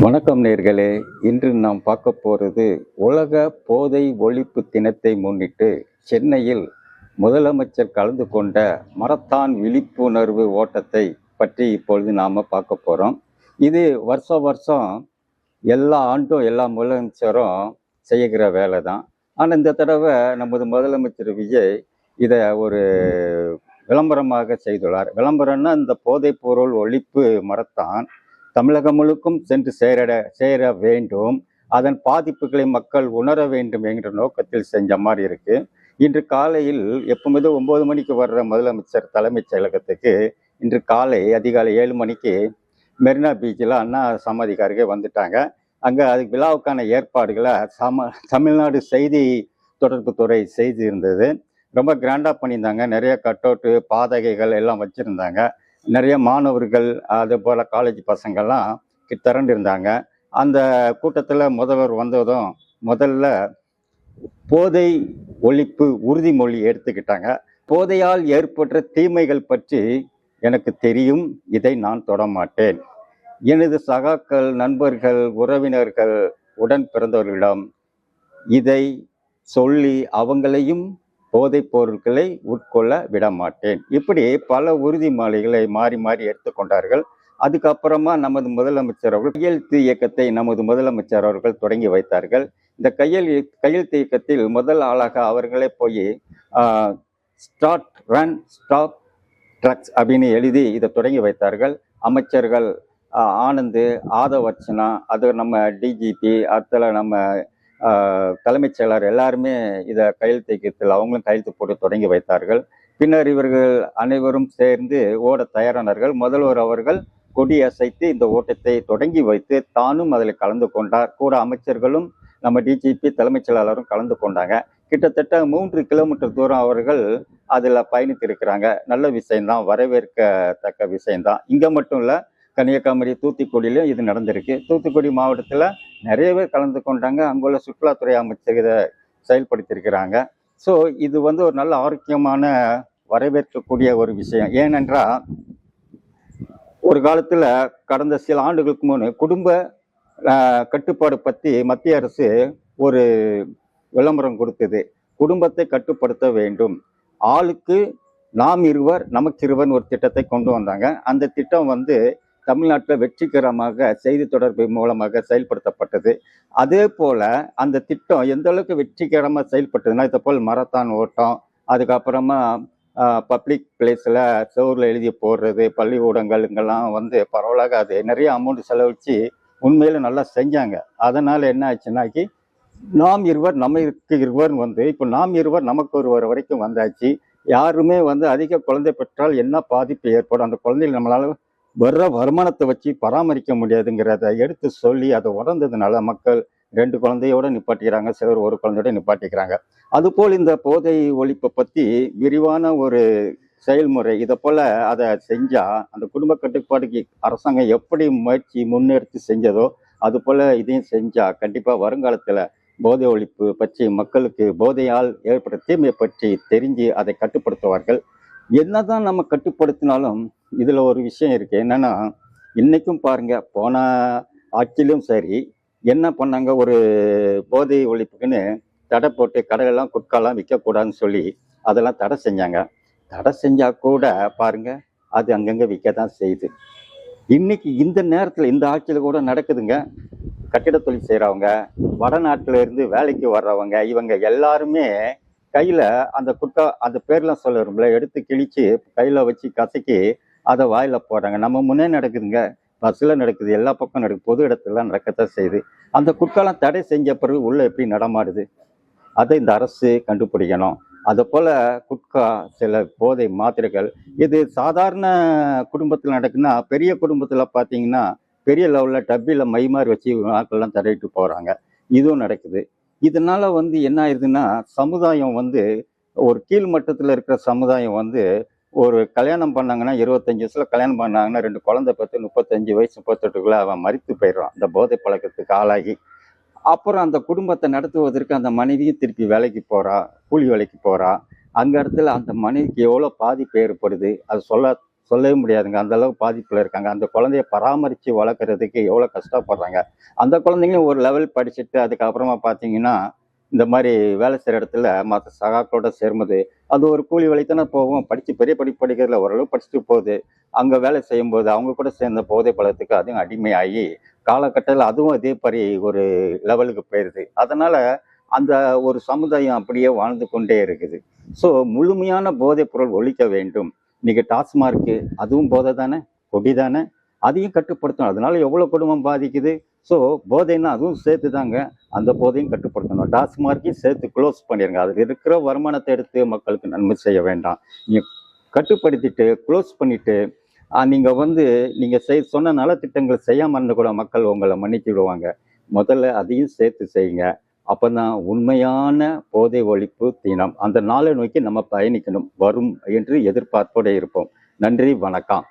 வணக்கம் நேர்களே. இன்று நாம் பார்க்க போகிறது உலக போதை ஒழிப்பு தினத்தை முன்னிட்டு சென்னையில் முதலமைச்சர் கலந்து கொண்ட மரத்தான் விழிப்புணர்வு ஓட்டத்தை பற்றி இப்பொழுது நாம் பார்க்க போகிறோம். இது வருஷம் எல்லா ஆண்டும் எல்லா முதலமைச்சரும் செய்கிற வேலை தான். ஆனால் இந்த தடவை நமது முதலமைச்சர் விஜய் இதை ஒரு விளம்பரமாக செய்துள்ளார். விளம்பரம்னா இந்த போதைப் பொருள் ஒழிப்பு மரத்தான் தமிழகம் முழுக்கும் சென்று சேர வேண்டும், அதன் பாதிப்புகளை மக்கள் உணர வேண்டும் என்கிற நோக்கத்தில் செஞ்ச மாதிரி இருக்கு. இன்று காலையில் எப்போது 9 மணிக்கு வர்ற முதலமைச்சர் தலைமைச் செயலகத்துக்கு இன்று காலை அதிகாலை 7 மணிக்கு மெரினா பீச்சில் அண்ணா சமாதிக்கு அருகே வந்துட்டாங்க. அங்கே அதுக்கு விழாவுக்கான ஏற்பாடுகளை தமிழ்நாடு செய்தி தொடர்பு துறை செய்து இருந்தது. ரொம்ப கிராண்டாக பண்ணியிருந்தாங்க. நிறைய கட் அவுட்டு பாதகைகள் எல்லாம் வச்சுருந்தாங்க. நிறைய மாணவர்கள் அது போல் காலேஜ் பசங்கள்லாம் திரண்டு இருந்தாங்க. அந்த கூட்டத்தில் முதல்வர் வந்ததும் முதல்ல போதை ஒழிப்பு உறுதிமொழி எடுத்துக்கிட்டாங்க. போதையால் ஏற்பட்ட தீமைகள் பற்றி எனக்கு தெரியும், இதை நான் தொடமாட்டேன். எனது சகாக்கள், நண்பர்கள், உறவினர்கள், உடன் பிறந்தவர்களிடம் இதை சொல்லி அவங்களையும் போதைப் பொருட்களை உட்கொள்ள விட மாட்டேன். இப்படி பல உறுதிமொழிகளை மாறி மாறி எடுத்துக்கொண்டார்கள். அதுக்கப்புறமா நமது முதலமைச்சர் அவர்கள் கையெழுத்து இயக்கத்தை நமது முதலமைச்சர் அவர்கள் தொடங்கி வைத்தார்கள். இந்த கையெழுத்து இயக்கத்தில் முதல் ஆளாக அவர்களே போய் ஸ்டார்ட் ரன் ஸ்டாப் ட்ரக்ஸ் அப்படின்னு எழுதி இதை தொடங்கி வைத்தார்கள். அமைச்சர்கள் ஆனந்த், ஆதவர்ச்சனா, அது நம்ம டிஜிபி, அதில் நம்ம தலைமைச் செயலர் எல்லாருமே இதை கையெழுத்து இயக்கத்தில் அவங்களும் கையெழுத்து போட்டு தொடங்கி வைத்தார்கள். பின்னர் இவர்கள் அனைவரும் சேர்ந்து ஓட தயாரானார்கள். முதல்வர் அவர்கள் கொடி அசைத்து இந்த ஓட்டத்தை தொடங்கி வைத்து தானும் அதில் கலந்து கொண்டார். கூட அமைச்சர்களும் நம்ம டிஜிபி தலைமைச் செயலாளரும் கலந்து கொண்டாங்க. கிட்டத்தட்ட 3 கிலோமீட்டர் தூரம் அவர்கள் அதில் பயணித்திருக்கிறாங்க. நல்ல விஷயம்தான், வரவேற்கத்தக்க விஷயம்தான். இங்கே மட்டும் இல்லை, கன்னியாகுமரி, தூத்துக்குடியிலும் இது நடந்திருக்கு. தூத்துக்குடி மாவட்டத்தில் நிறைய பேர் கலந்து கொண்டாங்க. அங்குள்ள சுற்றுலாத்துறை அமைச்சர் இதை செயல்படுத்தியிருக்கிறாங்க. ஸோ இது ஒரு நல்ல ஆரோக்கியமான வரவேற்கக்கூடிய ஒரு விஷயம். ஏனென்றால் ஒரு காலத்தில் கடந்த சில ஆண்டுகளுக்கு முன் குடும்ப கட்டுப்பாடு பற்றி மத்திய அரசு ஒரு விளம்பரம் கொடுத்தது. குடும்பத்தை கட்டுப்படுத்த வேண்டும், ஆளுக்கு நாம் இருவர் நமக்கு இருவர் ஒரு திட்டத்தை கொண்டு வந்தாங்க. அந்த திட்டம் தமிழ்நாட்டில் வெற்றிகரமாக செய்தி தொடர்பு மூலமாக செயல்படுத்தப்பட்டது. அதே போல் அந்த திட்டம் எந்த அளவுக்கு வெற்றிகரமாக செயல்பட்டதுன்னா, இதை போல் மரத்தான் ஓட்டம், அதுக்கப்புறமா பப்ளிக் பிளேஸில் செவரில் எழுதி போடுறது, பள்ளிக்கூடங்கள் இங்கெல்லாம் பரவலாக அது நிறைய அமௌண்ட் செலவழித்து உண்மையில் நல்லா செஞ்சாங்க. அதனால் என்ன ஆச்சுன்னாக்கி நாம் இருவர் நமக்கு இருவர் இப்போ நாம் இருவர் நமக்கு ஒருவர் வரைக்கும் வந்தாச்சு. யாருமே அதிக குழந்தை பெற்றால் என்ன பாதிப்பு ஏற்படும், அந்த குழந்தைகள் நம்மளால் வர்ற வருமானத்தை வச்சு பராமரிக்க முடியாதுங்கிறத எடுத்து சொல்லி அதை உணர்ந்ததுனால மக்கள் 2 குழந்தையோட நிப்பாட்டிக்கிறாங்க, சிலர் 1 குழந்தையோட நிப்பாட்டிக்கிறாங்க. அதுபோல் இந்த போதை ஒழிப்பை பற்றி விரிவான ஒரு செயல்முறை இதை போல் அதை செஞ்சால் அந்த குடும்ப கட்டுப்பாடுக்கு அரசாங்கம் எப்படி முன்னெடுத்து செஞ்சதோ அது போல் இதையும் செஞ்சால் கண்டிப்பாக வருங்காலத்தில் போதை ஒழிப்பு பற்றி மக்களுக்கு போதையால் ஏற்பட்ட தீமையை பற்றி தெரிஞ்சு அதை கட்டுப்படுத்துவார்கள். என்னதான் நம்ம கட்டுப்படுத்தினாலும் இதில் ஒரு விஷயம் இருக்குது. என்னென்னா, இன்றைக்கும் பாருங்கள், போன ஆட்சியிலும் சரி என்ன பண்ணாங்க, ஒரு போதை ஒழிப்புக்குன்னு தடை போட்டு கடையெல்லாம் குட்காலாம் விற்கக்கூடாதுன்னு சொல்லி அதெல்லாம் தடை செஞ்சாங்க. தடை செஞ்சால் கூட பாருங்கள் அது அங்கங்கே விற்க தான் செய்யுது. இன்றைக்கி இந்த நேரத்தில் இந்த ஆட்சியில் கூட நடக்குதுங்க. கட்டிட தொழில் செய்கிறவங்க, வடநாட்டில் இருந்து வேலைக்கு வர்றவங்க, இவங்க எல்லாருமே கையில் அந்த குட்கா, அந்த பேர்லாம் சொல்ல விரும்பல, எடுத்து கிழிச்சு கையில் வச்சு கசக்கி அதை வாயில் போடுறாங்க. நம்ம முன்னே நடக்குதுங்க, பஸ்ஸில் நடக்குது, எல்லா பக்கம் நடக்குது, பொது இடத்துலாம் நடக்கத்தான் செய்யுது. அந்த குட்காலாம் தடை செஞ்ச பிறகு உள்ளே எப்படி நடமாடுது, அதை இந்த அரசு கண்டுபிடிக்கணும். அதை போல் குட்கா, சில போதை மாத்திரைகள், இது சாதாரண குடும்பத்தில் நடக்குன்னா, பெரிய குடும்பத்தில் பார்த்தீங்கன்னா பெரிய லெவலில் டப்பியில் மை மாதிரி வச்சு ஆட்கள்லாம் தடவிட்டு போகிறாங்க. இதுவும் நடக்குது. இதனால் என்ன ஆயிடுதுன்னா, சமுதாயம் ஒரு கீழ் மட்டத்தில் இருக்கிற சமுதாயம் ஒரு கல்யாணம் பண்ணாங்கன்னா 25 வயசுல கல்யாணம் பண்ணாங்கன்னா 2 குழந்தை பார்த்து 35 வயசு 38க்குள்ள அவன் மரித்து போயிடுறான் இந்த போதை பழக்கத்துக்கு ஆளாகி. அப்புறம் அந்த குடும்பத்தை நடத்துவதற்கு அந்த மனைவியும் திருப்பி வேலைக்கு போகிறா, கூலி வேலைக்கு போகிறா. அங்கே இடத்துல அந்த மனைவிக்கு எவ்வளோ பாதிப்பு ஏற்படுது அது சொல்லவே முடியாதுங்க. அந்த அளவுக்கு பாதிப்புல இருக்காங்க. அந்த குழந்தைய பராமரிச்சு வளர்க்கறதுக்கு எவ்வளோ கஷ்டப்படுறாங்க. அந்த குழந்தைங்களும் ஒரு லெவல் படிச்சுட்டு அதுக்கப்புறமா பார்த்தீங்கன்னா, இந்த மாரி வேலை செய்ற இடத்துல மத்த சகாக்களோட சேரும்போது, அது ஒரு கூலி வேலைக்கு தானே போகும். படிச்சு பெரிய படிப்பு படிக்கிறதில்ல. ஓரளவு படிச்சுட்டு போகுது. அங்க வேலை செய்யும்போது அவங்க கூட சேர்ந்த போதை பழக்கத்துக்கு அதுவும் அடிமையாகி, காலகட்டத்தில அதுவும் அதே மாரி ஒரு லெவலுக்கு போயிருது. அதனால அந்த ஒரு சமுதாயம் அப்படியே வாழ்ந்து கொண்டே இருக்குது. ஸோ முழுமையான போதைப் பொருள் ஒழிக்க வேண்டும். இன்னைக்கு டாஸ்மார்க்கு அதுவும் போதை தானே, கொடி தானே, அதையும் கட்டுப்படுத்தணும். அதனால எவ்வளோ குடும்பம் பாதிக்குது. ஸோ போதைன்னா அதுவும் சேர்த்து தாங்க. அந்த போதையும் கட்டுப்படுத்தணும். டாஸ்மார்க்கையும் சேர்த்து க்ளோஸ் பண்ணிருங்க. அதில் இருக்கிற வருமானத்தை எடுத்து மக்களுக்கு நன்மை செய்ய வேண்டாம். நீங்க கட்டுப்படுத்திட்டு, க்ளோஸ் பண்ணிட்டு, நீங்க நீங்க சொன்ன நலத்திட்டங்கள் செய்யாம இருந்தா கூட மக்கள் உங்கள மன்னிச்சு விடுவாங்க. முதல்ல அதையும் சேர்த்து செய்யுங்க. அப்பதான் உண்மையான போதை ஒழிப்பு தினம். அந்த நாளை நோக்கி நம்ம பயணிக்கணும். வரும் என்று எதிர்பார்ப்போட இருப்போம். நன்றி, வணக்கம்.